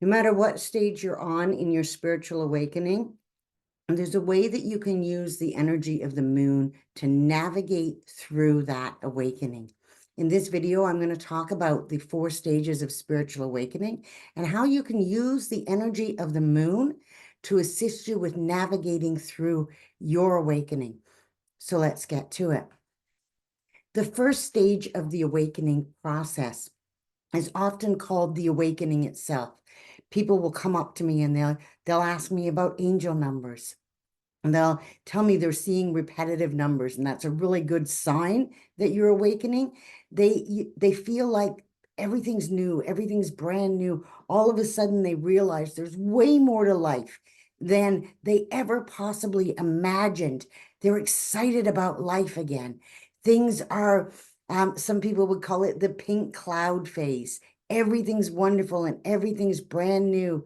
No matter what stage you're on in your spiritual awakening, there's a way that you can use the energy of the moon to navigate through that awakening. In this video, I'm going to talk about the 4 stages of spiritual awakening and how you can use the energy of the moon to assist you with navigating through your awakening. So let's get to it. The first stage of the awakening process is often called the awakening itself. People will come up to me and they'll ask me about angel numbers. And they'll tell me they're seeing repetitive numbers, and that's a really good sign that you're awakening. They feel like everything's new, everything's brand new. All of a sudden, they realize there's way more to life than they ever possibly imagined. They're excited about life again. Things are, some people would call it the pink cloud phase. Everything's wonderful and everything's brand new.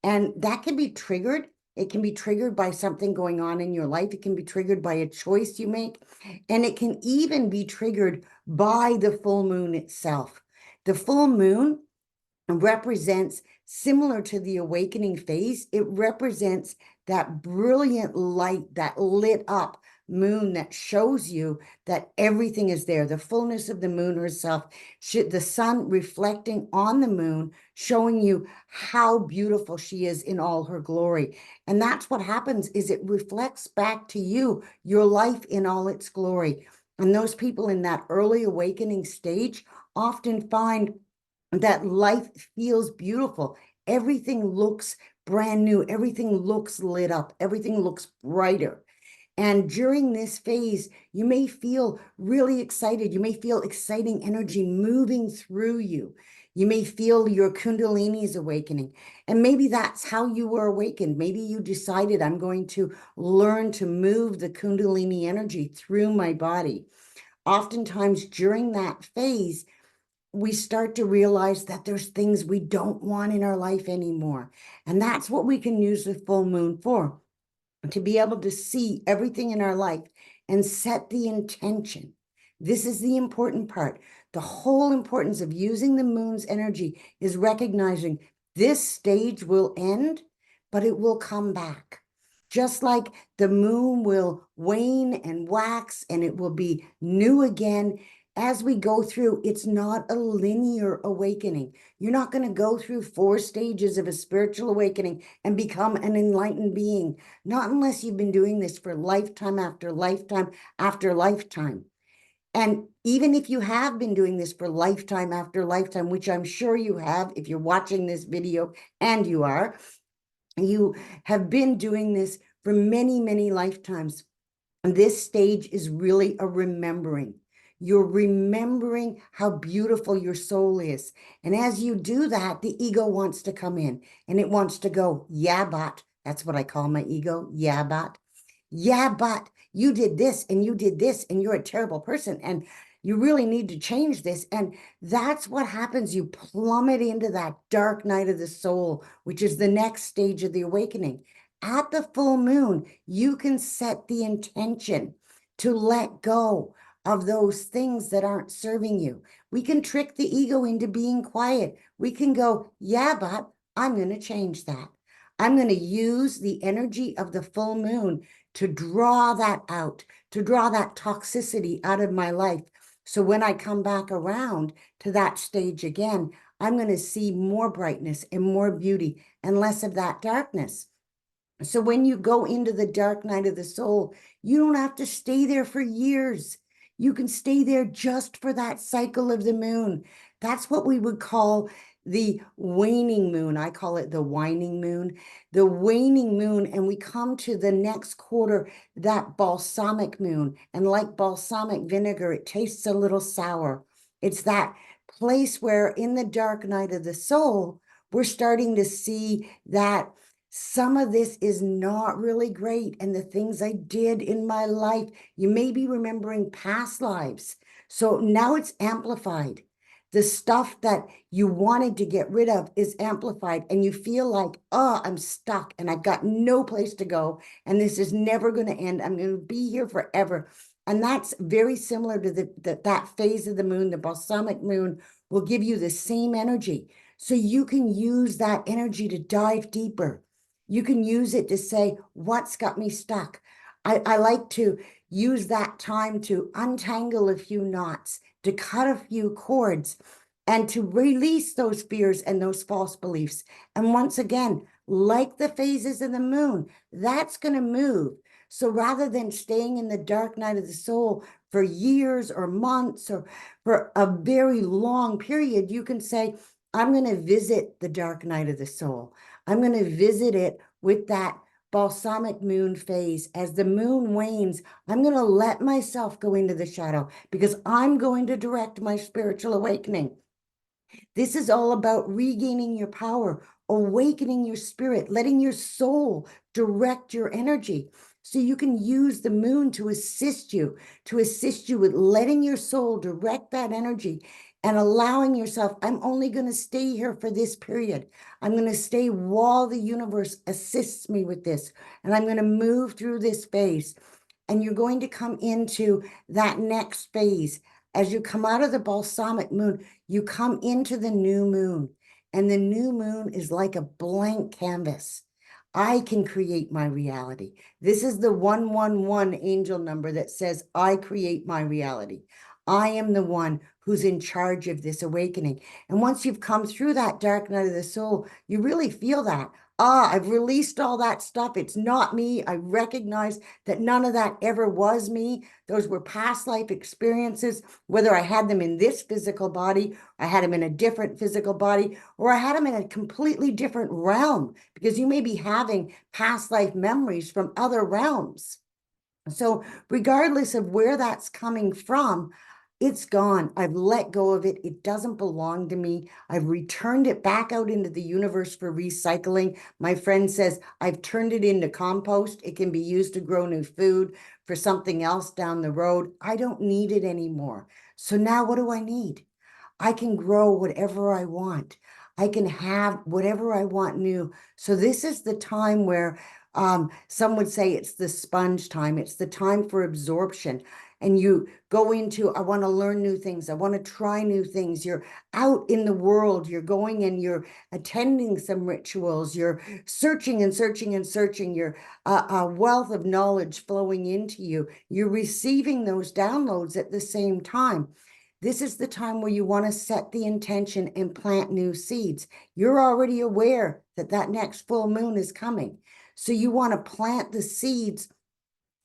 And that can be triggered. It can be triggered by something going on in your life. It can be triggered by a choice you make. And it can even be triggered by the full moon itself. The full moon represents, similar to the awakening phase, it represents that brilliant light, that lit up moon that shows you that everything is there. The fullness of the moon herself, the sun reflecting on the moon, showing you how beautiful she is in all her glory. And that's what happens, is it reflects back to you your life in all its glory. And those people in that early awakening stage often find that life feels beautiful. Everything looks brand new. Everything looks lit up. Everything looks brighter. And during this phase, you may feel really excited. You may feel exciting energy moving through you. You may feel your Kundalini is awakening. And maybe that's how you were awakened. Maybe you decided, I'm going to learn to move the Kundalini energy through my body. Oftentimes during that phase, we start to realize that there's things we don't want in our life anymore. And that's what we can use the full moon for, to be able to see everything in our life and set the intention. This is the important part. The whole importance of using the moon's energy is recognizing this stage will end, but it will come back. Just like the moon will wane and wax and it will be new again. As we go through, it's not a linear awakening. You're not going to go through 4 stages of a spiritual awakening and become an enlightened being. Not unless you've been doing this for lifetime after lifetime after lifetime. And even if you have been doing this for lifetime after lifetime, which I'm sure you have, if you're watching this video, and you have been doing this for many, many lifetimes. And this stage is really a remembering. You're remembering how beautiful your soul is. And as you do that, the ego wants to come in and it wants to go, yeah, but, that's what I call my ego, yeah, but you did this and you did this and you're a terrible person and you really need to change this. And that's what happens. You plummet into that dark night of the soul, which is the next stage of the awakening. At the full moon, you can set the intention to let go of those things that aren't serving you. We can trick the ego into being quiet. We can go, yeah, but I'm going to change that. I'm going to use the energy of the full moon to draw that out, to draw that toxicity out of my life. So when I come back around to that stage again, I'm going to see more brightness and more beauty and less of that darkness. So when you go into the dark night of the soul, you don't have to stay there for years. You can stay there just for that cycle of the moon. That's what we would call the waning moon. I call it the whining moon, the waning moon. And we come to the next quarter, that balsamic moon. And like balsamic vinegar, it tastes a little sour. It's that place where in the dark night of the soul, we're starting to see that some of this is not really great. And the things I did in my life, you may be remembering past lives. So now it's amplified. The stuff that you wanted to get rid of is amplified and you feel like, oh, I'm stuck and I've got no place to go. And this is never going to end. I'm going to be here forever. And that's very similar to that phase of the moon. The balsamic moon will give you the same energy. So you can use that energy to dive deeper. You can use it to say, what's got me stuck? I like to use that time to untangle a few knots, to cut a few cords, and to release those fears and those false beliefs. And once again, like the phases of the moon, that's going to move. So rather than staying in the dark night of the soul for years or months or for a very long period, you can say, I'm going to visit the dark night of the soul. I'm going to visit it with that balsamic moon phase. As the moon wanes, I'm going to let myself go into the shadow because I'm going to direct my spiritual awakening. This is all about regaining your power, awakening your spirit, letting your soul direct your energy. So you can use the moon to assist you with letting your soul direct that energy and allowing yourself, I'm only going to stay here for this period. I'm going to stay while the universe assists me with this. And I'm going to move through this phase. And you're going to come into that next phase. As you come out of the balsamic moon, you come into the new moon, and the new moon is like a blank canvas. I can create my reality. This is the 111 angel number that says, I create my reality. I am the one who's in charge of this awakening. And once you've come through that dark night of the soul, you really feel that. I've released all that stuff. It's not me. I recognize that none of that ever was me. Those were past life experiences, whether I had them in this physical body, I had them in a different physical body, or I had them in a completely different realm, because you may be having past life memories from other realms. So regardless of where that's coming from, it's gone. I've let go of it. It doesn't belong to me. I've returned it back out into the universe for recycling. My friend says, I've turned it into compost. It can be used to grow new food for something else down the road. I don't need it anymore. So now what do I need? I can grow whatever I want. I can have whatever I want new. So this is the time where some would say it's the sponge time. It's the time for absorption. And you go into, I want to learn new things. I want to try new things. You're out in the world. You're going and you're attending some rituals. You're searching and searching and searching. You're a wealth of knowledge flowing into you. You're receiving those downloads at the same time. This is the time where you want to set the intention and plant new seeds. You're already aware that that next full moon is coming. So you want to plant the seeds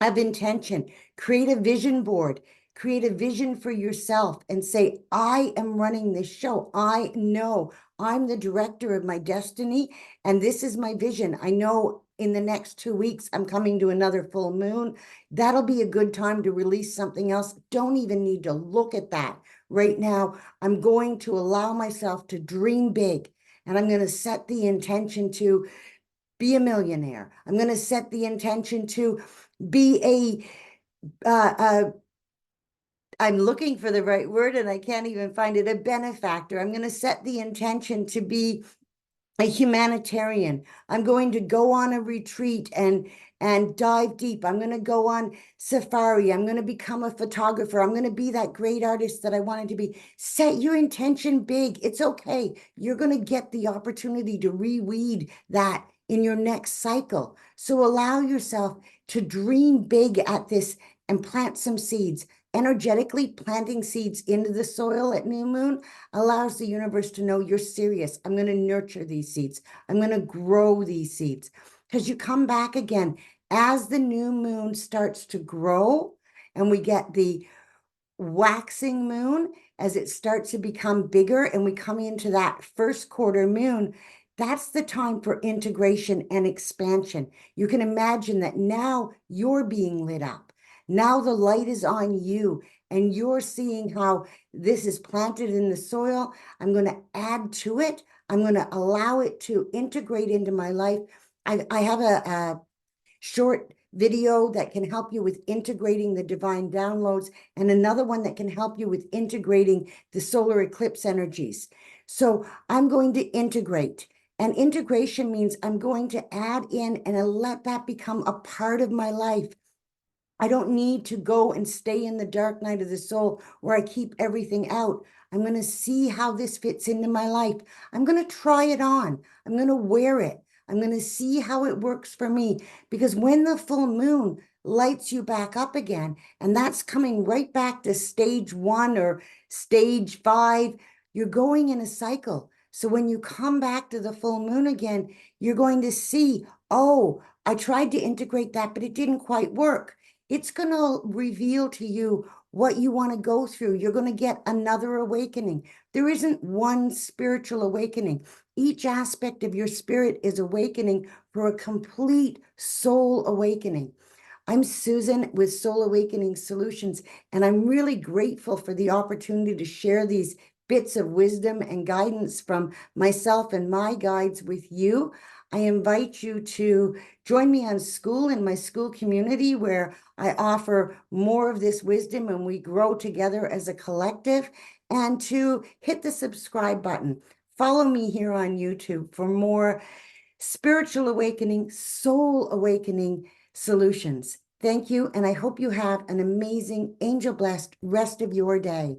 of intention, create a vision board, create a vision for yourself and say, I am running this show. I know I'm the director of my destiny, and this is my vision. I know in the next 2 weeks, I'm coming to another full moon. That'll be a good time to release something else. Don't even need to look at that right now. I'm going to allow myself to dream big, and I'm going to set the intention to be a millionaire. I'm going to set the intention to be I'm looking for the right word and I can't even find it, a benefactor. I'm going to set the intention to be a humanitarian. I'm going to go on a retreat and dive deep. I'm going to go on safari. I'm going to become a photographer. I'm going to be that great artist that I wanted to be. Set your intention big. It's okay. You're going to get the opportunity to reweed that in your next cycle. So allow yourself to dream big at this and plant some seeds. Energetically planting seeds into the soil at new moon allows the universe to know you're serious. I'm going to nurture these seeds. I'm going to grow these seeds. Because you come back again as the new moon starts to grow and we get the waxing moon as it starts to become bigger and we come into that first quarter moon. That's the time for integration and expansion. You can imagine that now you're being lit up. Now the light is on you and you're seeing how this is planted in the soil. I'm going to add to it. I'm going to allow it to integrate into my life. I have a short video that can help you with integrating the divine downloads, and another one that can help you with integrating the solar eclipse energies. So I'm going to integrate. And integration means I'm going to add in and let that become a part of my life. I don't need to go and stay in the dark night of the soul where I keep everything out. I'm going to see how this fits into my life. I'm going to try it on. I'm going to wear it. I'm going to see how it works for me. Because when the full moon lights you back up again, and that's coming right back to stage 1 or stage 5, you're going in a cycle. So when you come back to the full moon again, you're going to see, oh, I tried to integrate that, but it didn't quite work. It's going to reveal to you what you want to go through. You're going to get another awakening. There isn't one spiritual awakening. Each aspect of your spirit is awakening for a complete soul awakening. I'm Susan with Soul Awakening Solutions, and I'm really grateful for the opportunity to share these bits of wisdom and guidance from myself and my guides with you. I invite you to join me on school in my school community where I offer more of this wisdom and we grow together as a collective, and to hit the subscribe button. Follow me here on YouTube for more spiritual awakening, soul awakening solutions. Thank you, and I hope you have an amazing, angel-blessed rest of your day.